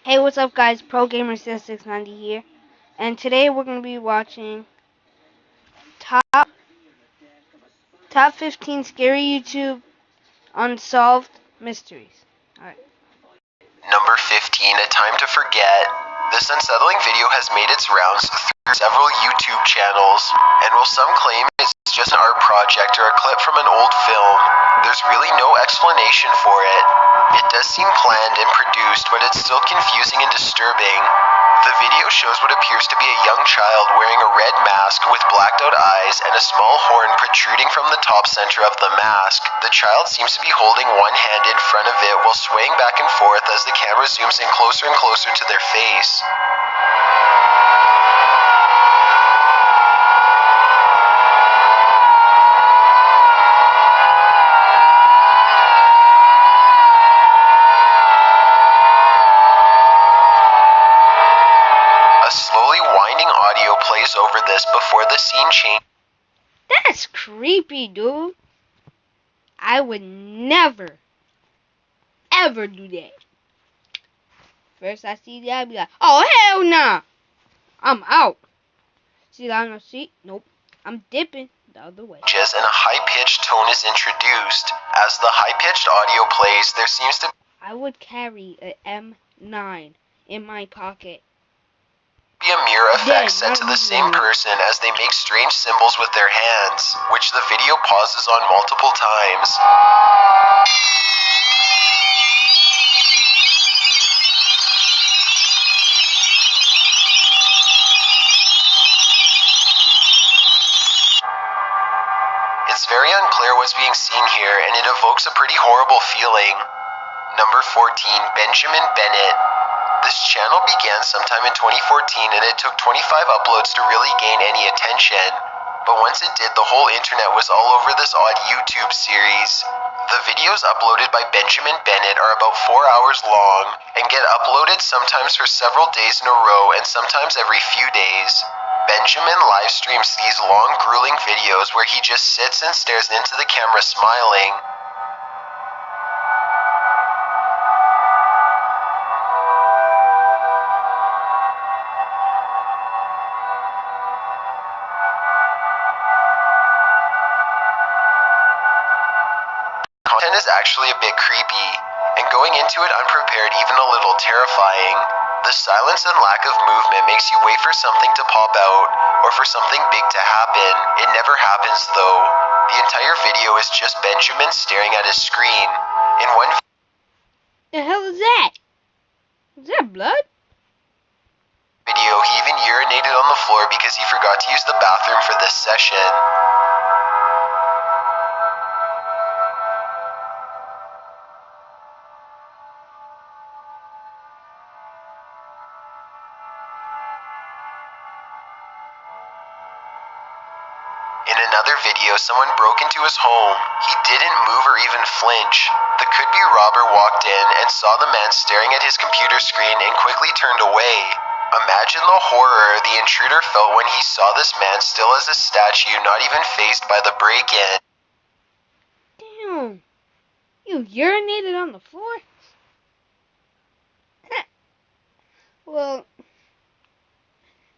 Hey, what's up, guys? Pro Gamer 690 here, and today we're gonna be watching top 15 scary YouTube unsolved mysteries. All right. Number 15, A Time to Forget. This unsettling video has made its rounds through several YouTube channels, and while some claim it's just an art project or a clip from an old film, there's really no explanation for it. It does seem planned and produced, but it's still confusing and disturbing. The video shows what appears to be a young child wearing a red mask with blacked out eyes and a small horn protruding from the top center of the mask. The child seems to be holding one hand in front of it while swaying back and forth as the camera zooms in closer and closer to their face. A slowly winding audio plays over this before the scene changes. That's creepy, dude. I would never, ever do that. First I see that, I be like, oh, hell nah. I'm out. See that on the seat? Nope. I'm dipping the other way. And a high-pitched tone is introduced. As the high-pitched audio plays, there seems to I would carry a M9 in my pocket. be a mirror effect set to the same person as they make strange symbols with their hands, which the video pauses on multiple times. It's very unclear what's being seen here, and it evokes a pretty horrible feeling. Number 14, Benjamin Bennett. This channel began sometime in 2014, and it took 25 uploads to really gain any attention. But once it did, the whole internet was all over this odd YouTube series. The videos uploaded by Benjamin Bennett are about 4 hours long, and get uploaded sometimes for several days in a row and sometimes every few days. Benjamin live streams these long, grueling videos where he just sits and stares into the camera smiling. Content is actually a bit creepy, and going into it unprepared even a little terrifying. The silence and lack of movement makes you wait for something to pop out, or for something big to happen. It never happens though. The entire video is just Benjamin staring at his screen. In one The hell is that? Is that blood? video, he even urinated on the floor because he forgot to use the bathroom for this session. In another video, someone broke into his home. He didn't move or even flinch. The could-be robber walked in and saw the man staring at his computer screen and quickly turned away. Imagine the horror the intruder felt when he saw this man still as a statue, not even fazed by the break-in. Damn. You urinated on the floor? Well,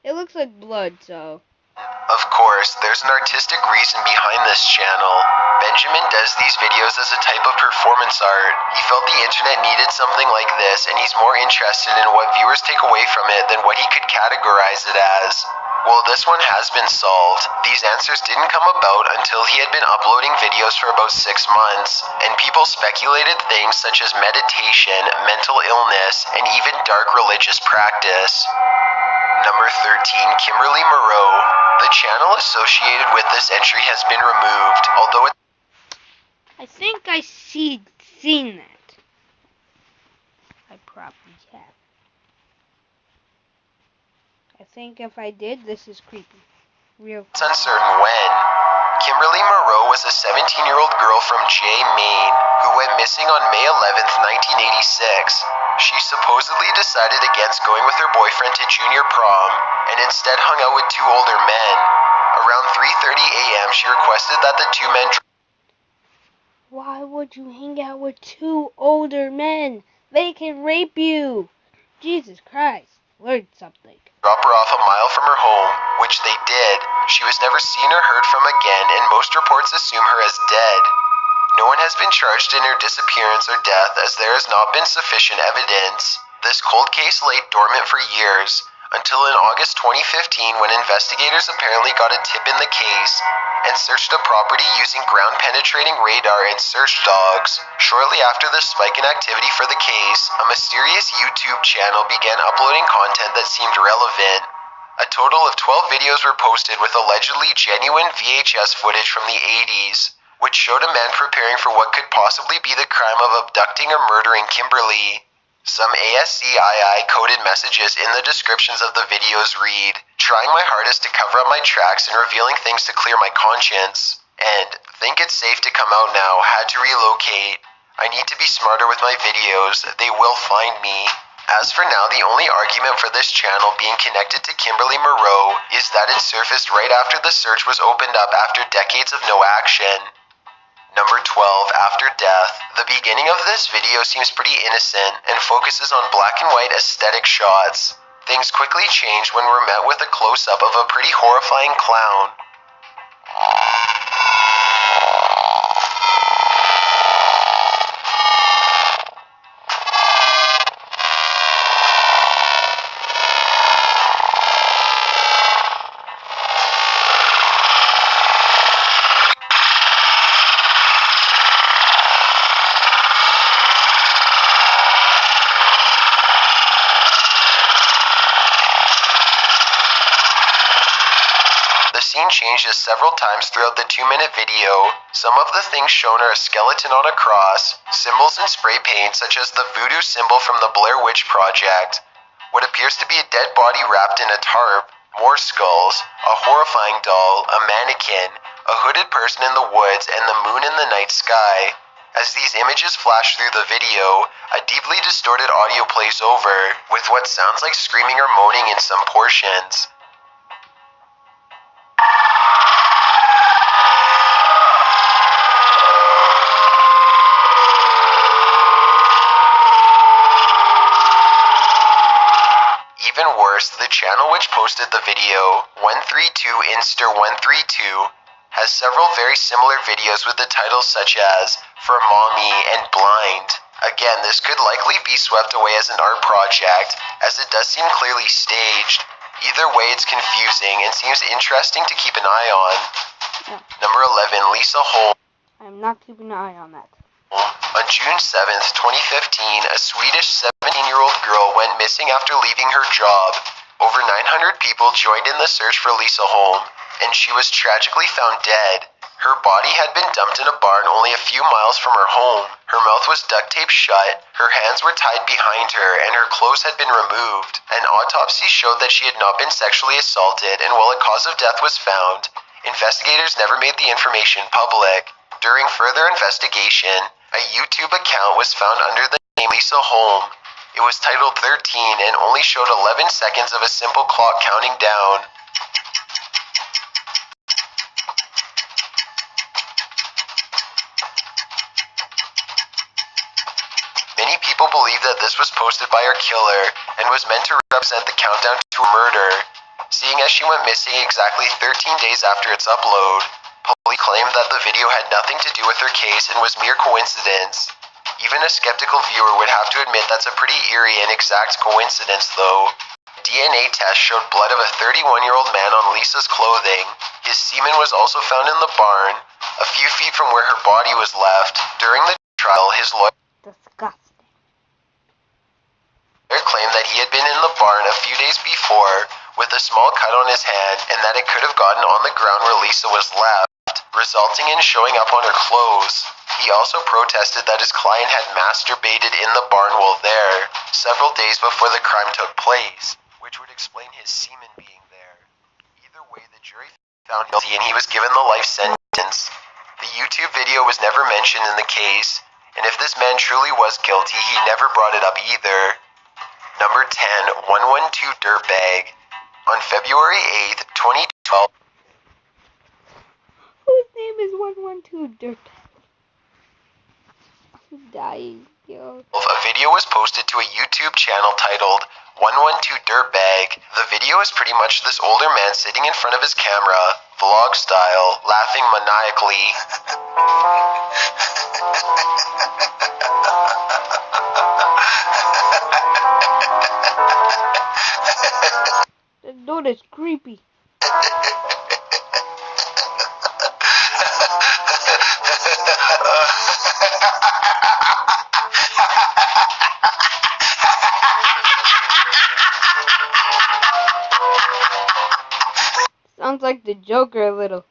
it looks like blood, so. Of course, there's an artistic reason behind this channel. Benjamin does these videos as a type of performance art. He felt the internet needed something like this, and he's more interested in what viewers take away from it than what he could categorize it as. Well, this one has been solved. These answers didn't come about until he had been uploading videos for about 6 months, and people speculated things such as meditation, mental illness, and even dark religious practice. Number 13, Kimberly Moreau. The channel associated with this entry has been removed, although I think I seen that. I probably have. I think if I did, this is creepy. Real it's uncertain when. Kimberly Moreau was a 17-year-old girl from Jay, Maine, who went missing on May 11th, 1986. She supposedly decided against going with her boyfriend to junior prom, and instead hung out with 2 older men. Around 3:30 a.m., she requested that the 2 men... Why would you hang out with 2 older men? They can rape you. Jesus Christ. Learn something. Drop her off a mile from her home, which they did. She was never seen or heard from again, and most reports assume her as dead. No one has been charged in her disappearance or death, as there has not been sufficient evidence. This cold case lay dormant for years, until in August 2015 when investigators apparently got a tip in the case and searched a property using ground-penetrating radar and search dogs. Shortly after the spike in activity for the case, a mysterious YouTube channel began uploading content that seemed relevant. A total of 12 videos were posted with allegedly genuine VHS footage from the 80s, which showed a man preparing for what could possibly be the crime of abducting or murdering Kimberly. Some ASCII coded messages in the descriptions of the videos read, "Trying my hardest to cover up my tracks and revealing things to clear my conscience," and "Think it's safe to come out now, had to relocate. I need to be smarter with my videos, they will find me." As for now, the only argument for this channel being connected to Kimberly Moreau is that it surfaced right after the search was opened up after decades of no action. Number 12, After Death. The beginning of this video seems pretty innocent and focuses on black and white aesthetic shots. Things quickly change when we're met with a close-up of a pretty horrifying clown. The scene changes several times throughout the 2-minute video. Some of the things shown are a skeleton on a cross, symbols in spray paint such as the voodoo symbol from the Blair Witch Project, what appears to be a dead body wrapped in a tarp, more skulls, a horrifying doll, a mannequin, a hooded person in the woods, and the moon in the night sky. As these images flash through the video, a deeply distorted audio plays over, with what sounds like screaming or moaning in some portions. Even worse, the channel which posted the video, 132inster132, has several very similar videos with the titles such as For Mommy and Blind. Again, this could likely be swept away as an art project, as it does seem clearly staged. Either way, it's confusing and seems interesting to keep an eye on. Yeah. Number 11, Lisa Holm. I'm not keeping an eye on that. On June 7th, 2015, a Swedish 17-year-old girl went missing after leaving her job. Over 900 people joined in the search for Lisa Holm, and she was tragically found dead. Her body had been dumped in a barn only a few miles from her home. Her mouth was duct taped shut, her hands were tied behind her, and her clothes had been removed. An autopsy showed that she had not been sexually assaulted, and while a cause of death was found, investigators never made the information public. During further investigation, a YouTube account was found under the name Lisa Holm. It was titled 13 and only showed 11 seconds of a simple clock counting down. Many people believe that this was posted by her killer and was meant to represent the countdown to her murder. Seeing as she went missing exactly 13 days after its upload, police claimed that the video had nothing to do with her case and was mere coincidence. Even a skeptical viewer would have to admit that's a pretty eerie and exact coincidence, though. A DNA test showed blood of a 31-year-old man on Lisa's clothing. His semen was also found in the barn, a few feet from where her body was left. During the trial, his lawyer Disgusting. claimed that he had been in the barn a few days before with a small cut on his hand and that it could have gotten on the ground where Lisa was left, resulting in showing up on her clothes. He also protested that his client had masturbated in the barn while there, several days before the crime took place, which would explain his semen being there. Either way, the jury found guilty and he was given the life sentence. The YouTube video was never mentioned in the case, and if this man truly was guilty, he never brought it up either. Number 10, 112 Dirtbag. On February 8th, 2012, Whose name is 112 Dirt? I'm dying, yo. a video was posted to a YouTube channel titled 112 Dirtbag. The video is pretty much this older man sitting in front of his camera, vlog style, laughing maniacally. This dude is creepy. Sounds like the Joker a little.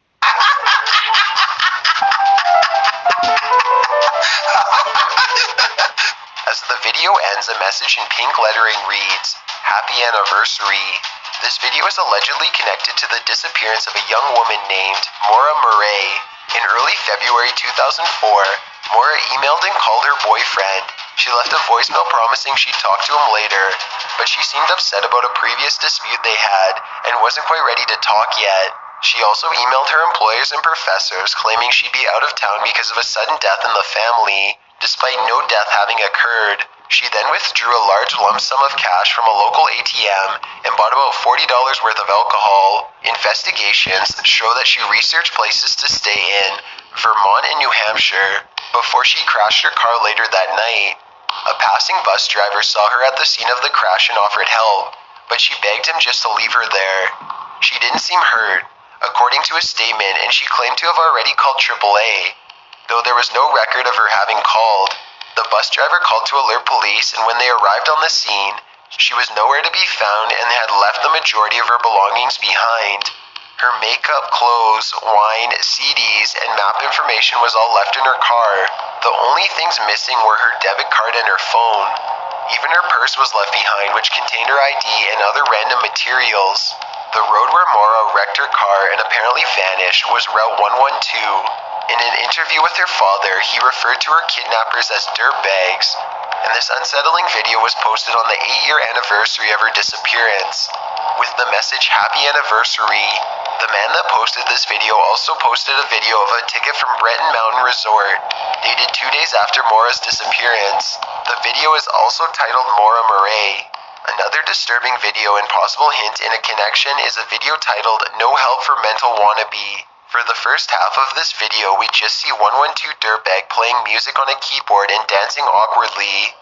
As the video ends, a message in pink lettering reads, "Happy Anniversary." This video is allegedly connected to the disappearance of a young woman named Maura Murray. In early February 2004, Maura emailed and called her boyfriend. She left a voicemail promising she'd talk to him later, but she seemed upset about a previous dispute they had and wasn't quite ready to talk yet. She also emailed her employers and professors claiming she'd be out of town because of a sudden death in the family, despite no death having occurred. She then withdrew a large lump sum of cash from a local ATM and bought about $40 worth of alcohol. Investigations show that she researched places to stay in Vermont and New Hampshire before she crashed her car later that night. A passing bus driver saw her at the scene of the crash and offered help, but she begged him just to leave her there. She didn't seem hurt, according to a statement, and she claimed to have already called AAA. Though there was no record of her having called, the bus driver called to alert police, and when they arrived on the scene, she was nowhere to be found and had left the majority of her belongings behind. Her makeup, clothes, wine, CDs, and map information was all left in her car. The only things missing were her debit card and her phone. Even her purse was left behind, which contained her ID and other random materials. The road where Maura wrecked her car and apparently vanished was Route 112. In an interview with her father, he referred to her kidnappers as dirtbags, and this unsettling video was posted on the 8-year anniversary of her disappearance, with the message "Happy Anniversary." The man that posted this video also posted a video of a ticket from Breton Mountain Resort, dated 2 days after Maura's disappearance. The video is also titled Maura Murray. Another disturbing video and possible hint in a connection is a video titled "No Help for Mental Wannabe." For the first half of this video, we just see 112 Dirtbag playing music on a keyboard and dancing awkwardly.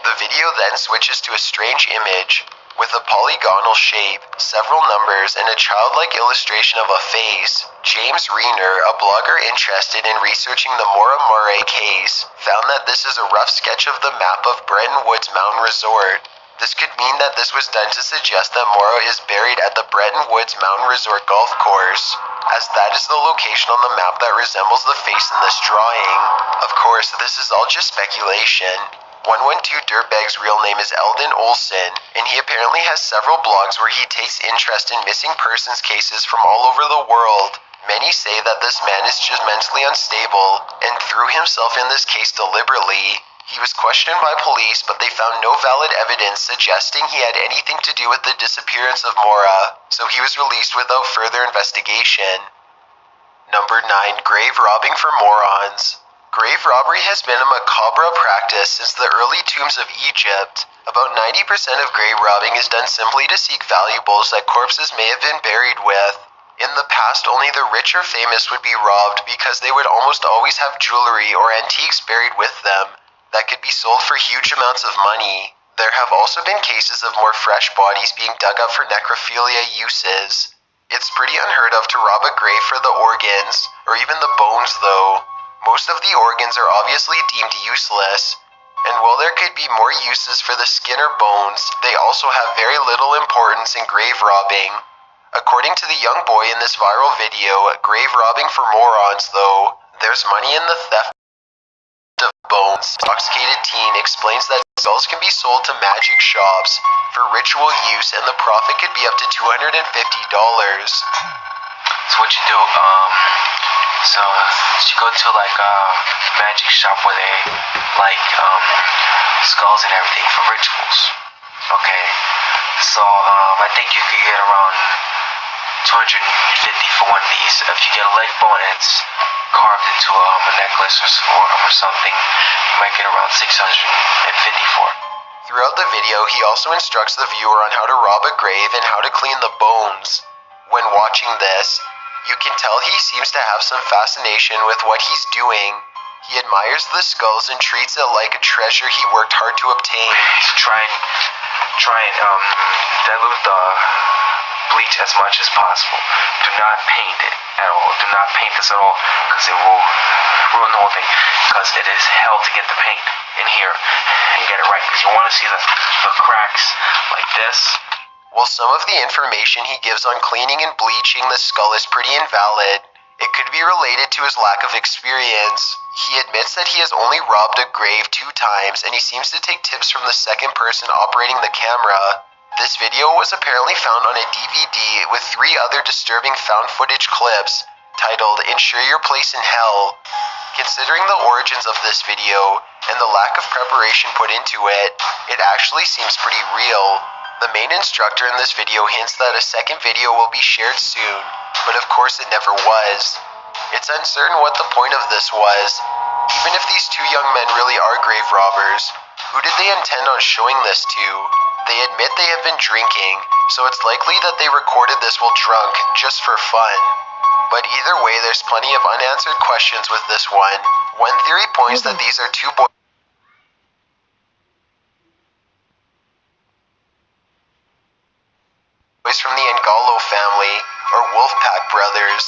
The video then switches to a strange image with a polygonal shape, several numbers, and a childlike illustration of a face. James Reiner, a blogger interested in researching the Maura Murray case, found that this is a rough sketch of the map of Bretton Woods Mountain Resort. This could mean that this was done to suggest that Maura is buried at the Bretton Woods Mountain Resort golf course, as that is the location on the map that resembles the face in this drawing. Of course, this is all just speculation. 112 Dirtbag's real name is Eldon Olson, and he apparently has several blogs where he takes interest in missing persons cases from all over the world. Many say that this man is just mentally unstable and threw himself in this case deliberately. He was questioned by police, but they found no valid evidence suggesting he had anything to do with the disappearance of Maura, so he was released without further investigation. Number 9. Grave robbing for morons. Grave robbery has been a macabre practice since the early tombs of Egypt. About 90% of grave robbing is done simply to seek valuables that corpses may have been buried with. In the past, only the rich or famous would be robbed because they would almost always have jewelry or antiques buried with them that could be sold for huge amounts of money. There have also been cases of more fresh bodies being dug up for necrophilia uses. It's pretty unheard of to rob a grave for the organs, or even the bones though. Most of the organs are obviously deemed useless, and while there could be more uses for the skin or bones, they also have very little importance in grave robbing. According to the young boy in this viral video, grave robbing for morons though, there's money in the theft of bones. Intoxicated teen explains that skulls can be sold to magic shops for ritual use, and the profit could be up to $250. So what you do, so you go to like a magic shop where they like skulls and everything for rituals. Okay. So I think you could get around $250 for one piece. If you get a leg bone and it's carved into a necklace or something, you might get around $650 for it. Throughout the video, he also instructs the viewer on how to rob a grave and how to clean the bones. When watching this, you can tell he seems to have some fascination with what he's doing. He admires the skulls and treats it like a treasure he worked hard to obtain. He's trying dilute the bleach as much as possible. Do not paint it at all. Do not paint this at all, because it will ruin the whole thing. Because it is hell to get the paint in here and get it right. Because you want to see the cracks like this. While some of the information he gives on cleaning and bleaching the skull is pretty invalid, it could be related to his lack of experience. He admits that he has only robbed a grave 2 times, and he seems to take tips from the second person operating the camera. This video was apparently found on a DVD with 3 other disturbing found footage clips, titled Ensure Your Place in Hell. Considering the origins of this video, and the lack of preparation put into it, it actually seems pretty real. The main instructor in this video hints that a second video will be shared soon, but of course it never was. It's uncertain what the point of this was. Even if these 2 young men really are grave robbers, who did they intend on showing this to? They admit they have been drinking, so it's likely that they recorded this while drunk, just for fun. But either way, there's plenty of unanswered questions with this one. One theory points that these are 2 boys from the Angalo family, or Wolfpack brothers.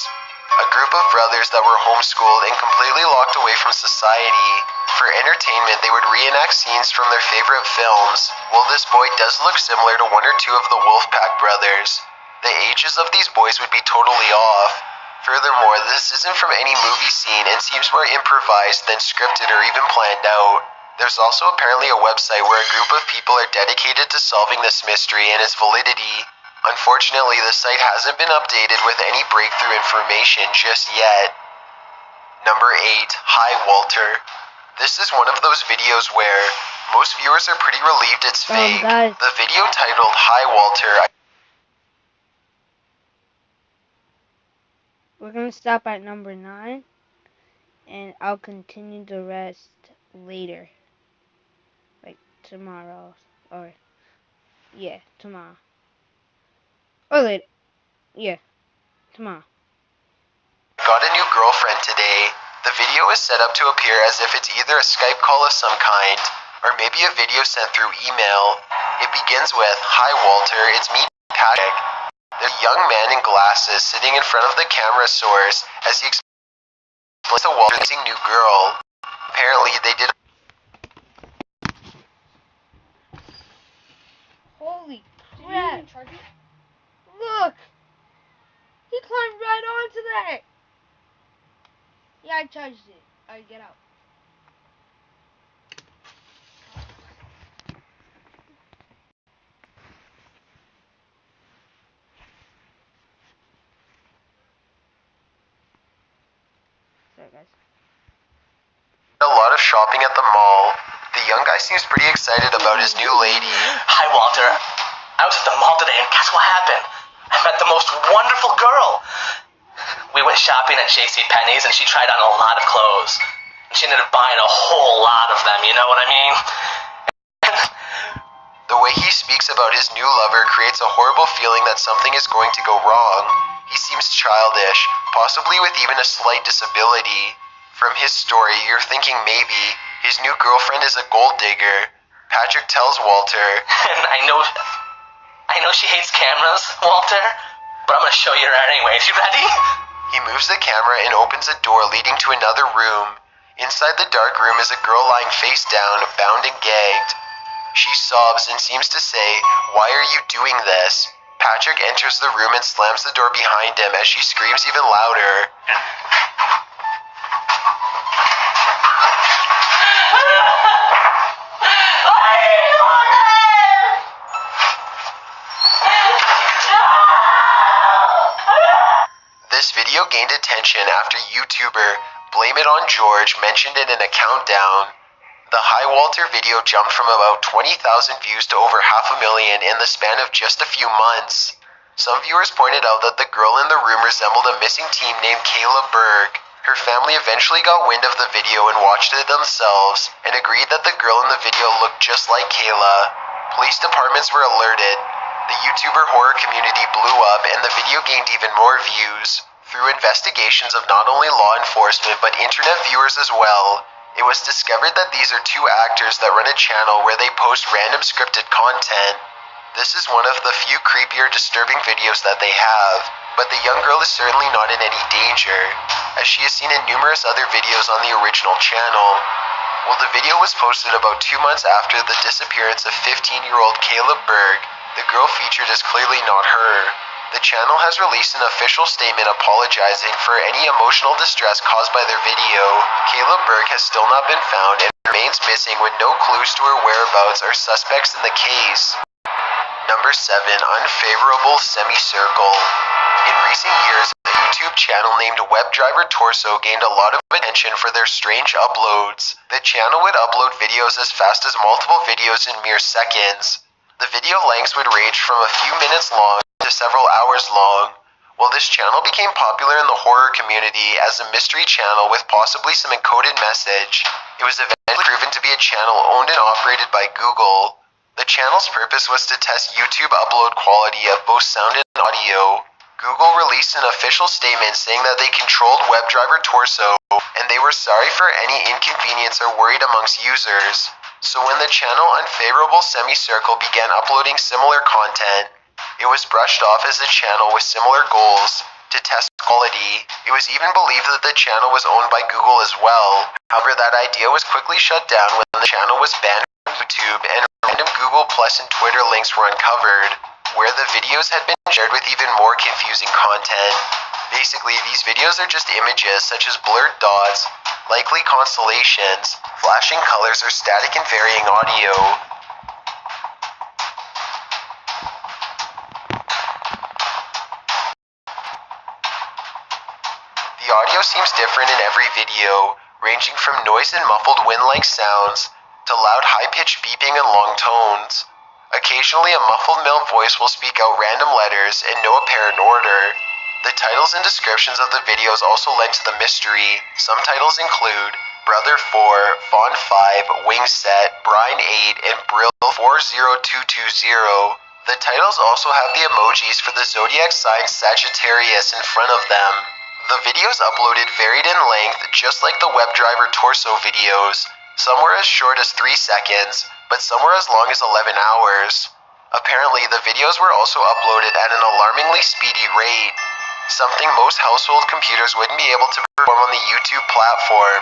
A group of brothers that were homeschooled and completely locked away from society. For entertainment, they would reenact scenes from their favorite films. Well, this boy does look similar to 1 or 2 of the Wolfpack brothers. The ages of these boys would be totally off. Furthermore, this isn't from any movie scene and seems more improvised than scripted or even planned out. There's also apparently a website where a group of people are dedicated to solving this mystery and its validity. Unfortunately, the site hasn't been updated with any breakthrough information just yet. Number 8. Hi, Walter. This is one of those videos where most viewers are pretty relieved it's fake. Guys. The video titled Hi, Walter. We're gonna stop at number 9, and I'll continue the rest later. Like tomorrow, or yeah, tomorrow. Or later. Yeah, tomorrow. Got a new girlfriend today. The video is set up to appear as if it's either a Skype call of some kind, or maybe a video sent through email. It begins with, Hi Walter, it's me, Patrick. There's a young man in glasses sitting in front of the camera source as he explains to Walter the new girl. Apparently they did. Holy crap! Look! He climbed right onto that! Yeah, I charged it. Alright, get out. Sorry, guys. A lot of shopping at the mall. The young guy seems pretty excited about his new lady. Hi, Walter. I was at the mall today, and guess what happened? I met the most wonderful girl. We went shopping at JCPenney's, and she tried on a lot of clothes. And she ended up buying a whole lot of them, you know what I mean? The way he speaks about his new lover creates a horrible feeling that something is going to go wrong. He seems childish, possibly with even a slight disability. From his story, you're thinking maybe his new girlfriend is a gold digger. Patrick tells Walter, And I know she hates cameras, Walter, but I'm gonna show you her anyways. You ready? He moves the camera and opens a door leading to another room. Inside the dark room is a girl lying face down, bound and gagged. She sobs and seems to say, Why are you doing this? Patrick enters the room and slams the door behind him as she screams even louder. This video gained attention after YouTuber Blame It On George mentioned it in a countdown. The Hi Walter video jumped from about 20,000 views to over 500,000 in the span of just a few months. Some viewers pointed out that the girl in the room resembled a missing teen named Kayla Berg. Her family eventually got wind of the video and watched it themselves and agreed that the girl in the video looked just like Kayla. Police departments were alerted. The YouTuber horror community blew up and the video gained even more views. Through investigations of not only law enforcement but internet viewers as well, it was discovered that these are two actors that run a channel where they post random scripted content. This is one of the few creepier, disturbing videos that they have, but the young girl is certainly not in any danger, as she is seen in numerous other videos on the original channel. Well, the video was posted about 2 months after the disappearance of 15-year-old Kayla Berg. The girl featured is clearly not her. The channel has released an official statement apologizing for any emotional distress caused by their video. Kayla Berg has still not been found and remains missing with no clues to her whereabouts or suspects in the case. Number 7. Unfavorable semicircle. In recent years, a YouTube channel named WebDriver Torso gained a lot of attention for their strange uploads. The channel would upload videos as fast as multiple videos in mere seconds. The video lengths would range from a few minutes long to several hours long. Well, this channel became popular in the horror community as a mystery channel with possibly some encoded message. It was eventually proven to be a channel owned and operated by Google. The channel's purpose was to test YouTube upload quality of both sound and audio. Google released an official statement saying that they controlled WebDriver Torso and they were sorry for any inconvenience or worried amongst users. So when the channel Unfavorable Semicircle began uploading similar content, it was brushed off as a channel with similar goals to test quality. It was even believed that the channel was owned by Google as well. However, that idea was quickly shut down when the channel was banned from YouTube and random Google Plus and Twitter links were uncovered, where the videos had been shared with even more confusing content. Basically, these videos are just images such as blurred dots, likely constellations, flashing colors, or static and varying audio. The audio seems different in every video, ranging from noise and muffled wind-like sounds to loud high-pitched beeping and long tones. Occasionally, a muffled male voice will speak out random letters in no apparent order. The titles and descriptions of the videos also lend to the mystery. Some titles include Brother 4, Fawn 5, Wingset, Brian 8, and Brill 40220. The titles also have the emojis for the zodiac sign Sagittarius in front of them. The videos uploaded varied in length, just like the WebDriver Torso videos. Some were as short as 3 seconds, but some were as long as 11 hours. Apparently, the videos were also uploaded at an alarmingly speedy rate, something most household computers wouldn't be able to perform on the YouTube platform.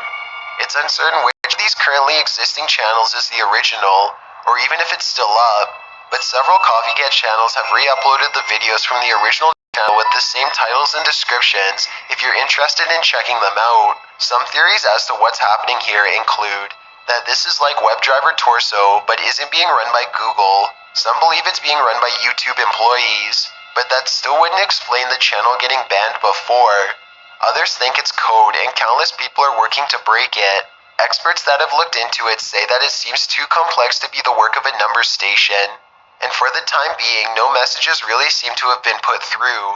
It's uncertain which of these currently existing channels is the original, or even if it's still up, but several copycat channels have re-uploaded the videos from the original channel with the same titles and descriptions if you're interested in checking them out. Some theories as to what's happening here include that this is like WebDriver Torso but isn't being run by Google. Some believe it's being run by YouTube employees, but that still wouldn't explain the channel getting banned before. Others think it's code and countless people are working to break it. Experts that have looked into it say that it seems too complex to be the work of a number station, and for the time being, no messages really seem to have been put through.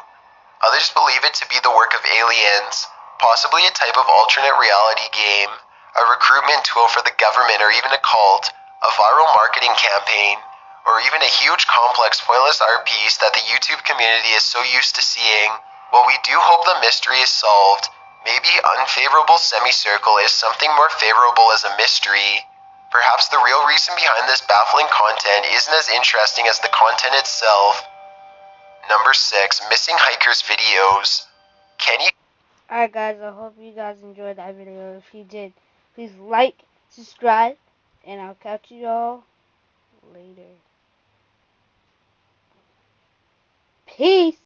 Others believe it to be the work of aliens, possibly a type of alternate reality game, a recruitment tool for the government or even a cult, a viral marketing campaign, or even a huge, complex, pointless art piece that the YouTube community is so used to seeing. While we do hope the mystery is solved, maybe Unfavorable Semicircle is something more favorable as a mystery. Perhaps the real reason behind this baffling content isn't as interesting as the content itself. Number 6. Missing Hikers videos. Can you... Alright guys, I hope you guys enjoyed that video. If you did, please like, subscribe, and I'll catch you all later. Peace!